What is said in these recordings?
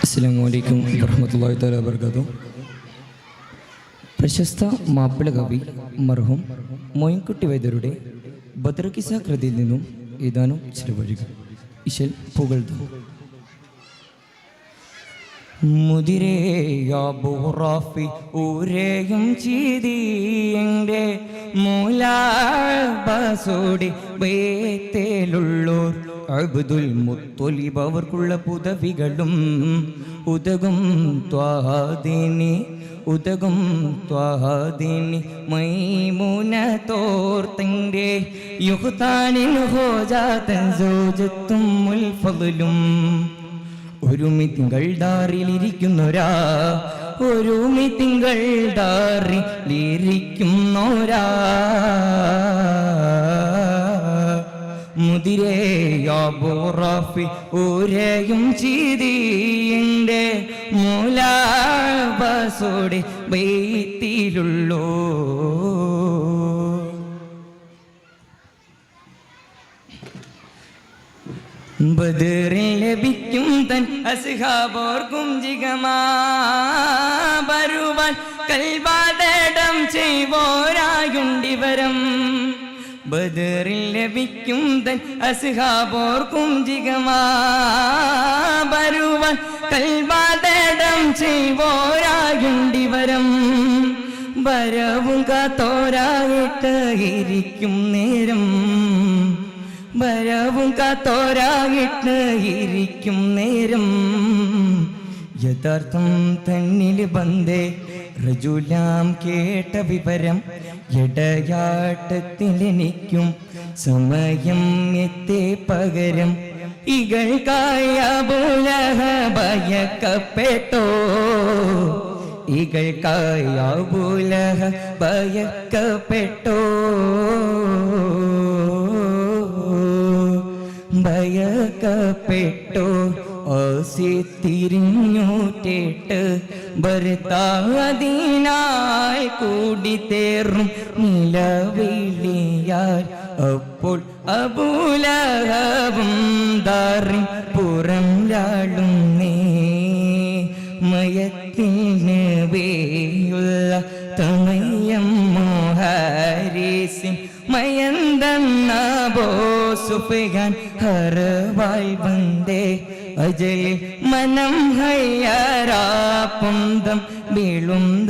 അസ്സലാമു അലൈക്കും വറഹ്മത്തുള്ളാഹി തആല വബറകാതുഹു. പ്രശസ്ത മാപ്പിള കവി മർഹൂം മോയിൻകുട്ടി വൈദ്യരുടെ ബദർകിസ കൃതിയിൽ നിന്നും ഏതാനും ചില വരികൾ. ഇശൽ പുകഴ്തു. മുദിരേയാബുറാഫി ഊരേയും ചീതിയെൻ്റെ മൂലാബാസോടി വേത്തേലുള്ളൂർ അബ്ദുൽ മുത്തൊലിബ് അവർക്കുള്ള പുതവികളും ഉദകും ത്വാഹാദിനി മൈമൂന തോർത്തൻ്റെ യുഹ്താനിൻ ഹോജാതൻ സൗജത്തും മുൽഫളും. ഒരുമി തിങ്കൾ ദാറിലിരിക്കുന്നൊരാ ഒരുമി തിങ്കൾ ദാറിലിരിക്കുന്നൊരാ മുദിരേയാബുറാഫി ഊരയും ചീതിയെൻ്റെ മൂലാബാസോടെ ബൈത്തിലുള്ളോ. ബദറിൽ ലഭിക്കും തൻ അസ്ഹാബോർക്കും ജിഗമാ വരുവാൻ കൽബാദടം ചെയ്വോരായുണ്ടിവരം. ബദറിൽ ലഭിക്കും തൻ അസ്ഹാബോർക്കും ജിഗമാ വരുവാൻ കൽബാദടം ചെയ്വോരായുണ്ടിവരം. വരവും കാത്തോരായിട്ട് ഇരിക്കും നേരം വരവും കാത്തോരായിട്ട് ഇരിക്കും നേരം. യഥാർത്ഥം തന്നിൽ ബന്ധേ റജുലാം കേട്ട വിവരം എടയാട്ടത്തിലെനിക്കും സമയം എത്തേ പകരം. ഇകൾക്കായ ബുലഹ ഭയക്കപ്പെട്ടോ ഇകൾക്കായ ബുലഹ ഭയക്കപ്പെട്ടോ ഭയക്കപ്പെട്ടോ. ഓസി തിരിഞ്ഞൂറ്റേട്ട് ഭർത്താദിനായി കൂടി തേറും നിലവിളിയാൽ അപ്പോൾ അബൂലഹബും ദാറിൻ പുറം ലാളുന്നേ. മയത്തിന് വേയുള്ള തമയം മോഹാരിസിൻ മയന്തന്നബോ സുഫിയാൻ ഹർവായി വந்தേ. അജലിൽ മനം ഹയ്യാറാപ്പുന്തം വീളുന്തവനാം.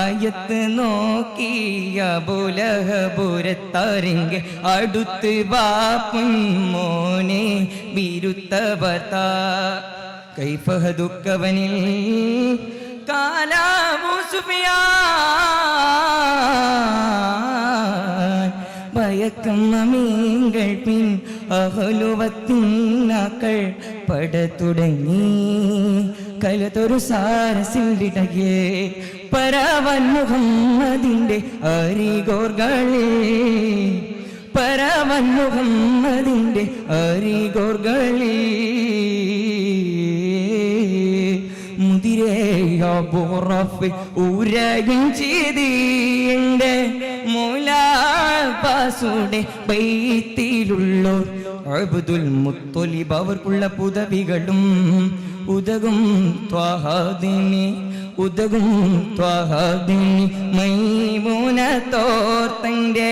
ആയത്ത് നോക്കിയ ബുലഹപുരത്തറിങ്കെ അടുത്ത് വാപ്പുമോനെ വിരുത്തവതാ. കൈഫഹദുക്കവനിൽ കാലാവു സുഫിയാൻ. ഭയക്കം അമീങ്ങൾ പിൻ അഹലുവത്തിനാക്കൾ പട തുടങ്ങി. കലത്തൊരു സാരസിലിടകെ പരവൻ മുഹമ്മദിന്റെ അരികോർകളെ പരവൻ മുഹമ്മദിന്റെ അരികോർകളെ. മുദിരേയാബുറാഫി ഊരയും ചീതിയെൻ്റെ മൂലാബാസോടെ ബൈത്തിലുള്ളോ അബ്ദുൽ മുത്തൊലിബ് അവർക്കുള്ള പുതവികളും ഉദകും ത്വാഹാദിനി മൈമൂന തോർത്തൻ്റെ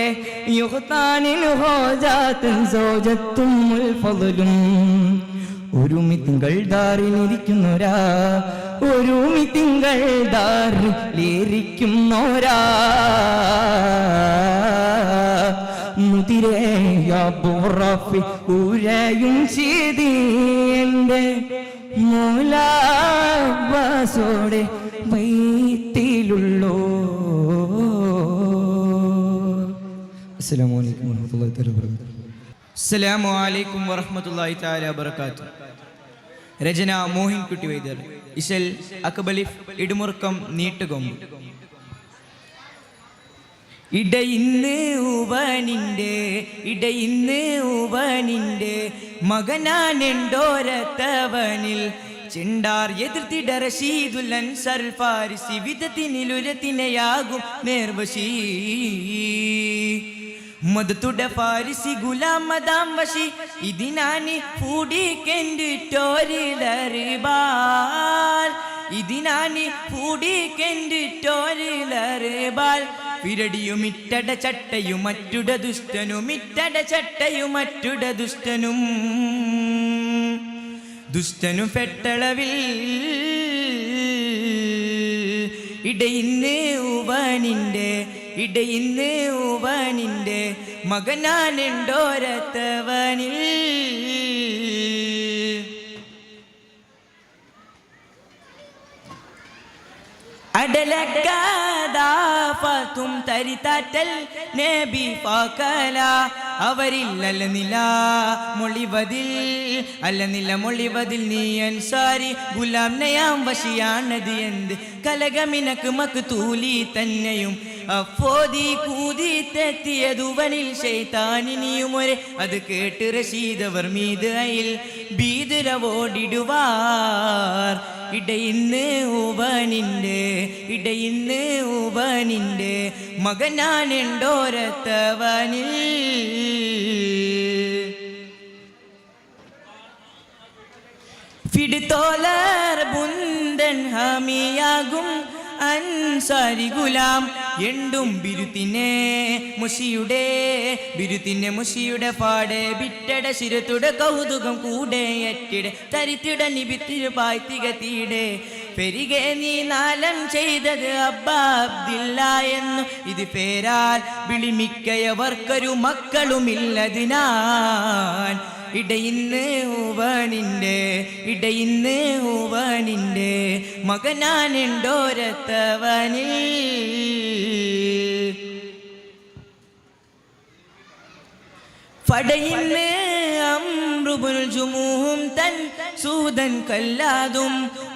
യുഹ്താനിൻ ഹോജാതൻ സൗജത്തും മുൽഫളും. ഒരുമി തിങ്കൾ ദാറിലിരിക്കുന്നൊരാ ഒരുമി തിങ്കൾ ദാറിലിരിക്കുന്നൊരാ മുദിരേയാബുറാഫി ഊരയും ചീതിയെൻ്റെ മൂലാബാസോടെ ബൈത്തിലുള്ളോ. അസ്സലാമു അലൈക്കും വറഹ്മത്തുള്ളാഹി തആല വബറകാതുഹു. അസ്സലാമു അലൈക്കും വറഹ്മത്തുള്ളാഹി തആല വബറകാതുഹു. രചന മോഹിൻകുട്ടി വൈദ്യർ. ഇശൽ അക്ബലിഫ് ഇടുമുറുക്കം നീട്ടുകൊമ്പ്. ഇടയിന്ന് ഊവനിൻ്റെ മകനാനെണ്ടോരത്തവനിൽ ചെണ്ടാർ എതിർത്തിട റഷീദുൽ അൻസർ ഫാരിസി വിധത്തിനിലുരത്തിനെയാകും നേർവശീ. മദത്തുടെ ഫാരിസി ഗുലാം മദാം വശി ഇതിനാനി പൂടിക്കെണ്ടിട്ടോര് ദർബാർ ഇതിനാനി പൂടിക്കെണ്ടിട്ടോര് ദർബാർ പിരടിയും ഇട്ടട ചട്ടയും മറ്റുട ദുഷ്ടനും ഇട്ടട ചട്ടയും മറ്റുട ദുഷ്ടനും ദുഷ്ടനും പെട്ടളവിൽ ഇടയിന്ന് ഊവനിൻ്റെ മകനാനെണ്ടോരത്തവനിൽ അടലക്കാദാഫത്തും തരിത്താറ്റൽ നബി ഫാക്കല അവരിൽ അല്ല മൊളിവതിൽ നീ അൻസാരി ഗുലാം നയാം വശിയാണത് എന്ത് കലകമിനക്ക് മക്ക് തൂലി തന്നെയും അപ്പോതി കൂതി തെത്തിയതുവനിൽ ശൈത്താനിനിയുമൊരെ അത് കേട്ട് റഷീദവർ മീത് അയിൽ ഭീതരവോടിടുവാർ ഇടയിന്ന് ഊവനിൻ്റെ മകനാനെണ്ടോരത്തവനിൽ ഫിടുത്തോലർ ബുന്ദൻ ഹമിയാകും അൻസാരി ഗുലാം എണ്ടും ബിരുത്തിനെ മുഷിയുടെ പാടെ ബിറ്റട ശിരത്തുടെ കൗതുകം കൂടെ എറ്റിടെ തരിത്തിട നിബിത്തിരു പായ്ത്തികത്തിടെ പെരികെ നീ നാലം ചെയ്തത് അബ്ബാ അബ്ദില്ല എന്നു ഇത് പേരാൽ വിളിമിക്കയവർക്കൊരു മക്കളുമില്ലതിനാൻ ഇടയിന്ന് ഊവനിൻ്റെ മകനാനെണ്ടോരത്തവനിൽ ഫടയിന്ന് അംറുബുൽ ജുമൂഹും തൻ സൂദൻ കല്ലാതും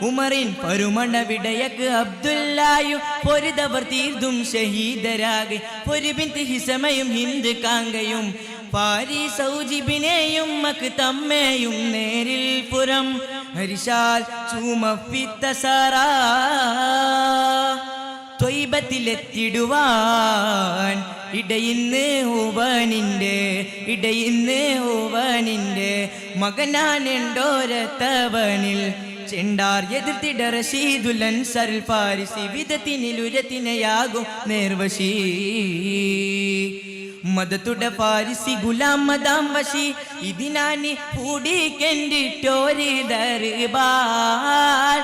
ഉമറിൻ പരുമണ വിടയക്ക് അബ്ദുല്ലായും പൊരുതവർ തീർത്തും ഷഹീദരാകെ പൊരുബിന്ത് ഹിസമയും ഹിന്ദ് കാങ്കയും പാരി സൗജിബിനെയും മക്ക് തമ്മയും നേരിൽ പുറം ഹരിശാൽ ചൂമപ്പിത്തസറാ ത്വയ്ബത്തിലെത്തിടുവാൻ ഇടയിന്ന് ഊവനിൻ്റെ മകനാനെണ്ടോരത്തവനിൽ ചെണ്ടാർ എതിർത്തിട റഷീദുൽ അൻസാർ ഫാരിസി വിധത്തിനിലുരത്തിനെയാകും നേർവശി മദത്തുടെ ഫാരിസി ഗുലാം മദാം വശി ഇതിനാനി പൂടിക്കെണ്ടിട്ടോര് ദർബാർ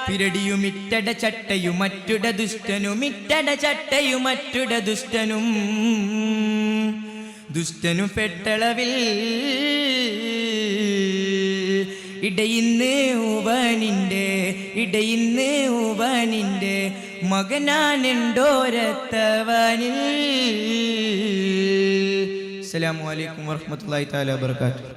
പിരടിയും ഇട്ടട ചട്ടയും മറ്റുട ദുഷ്ടനും ദുഷ്ടനും പെട്ടളവിൽ ഇടയിന്ന് ഊവനിൻ്റെ മകനാനെണ്ടോരത്തവനിൽ. അസ്സലാമു അലൈക്കും വറഹ്മത്തുള്ളാഹി തആല വബറകാതുഹു.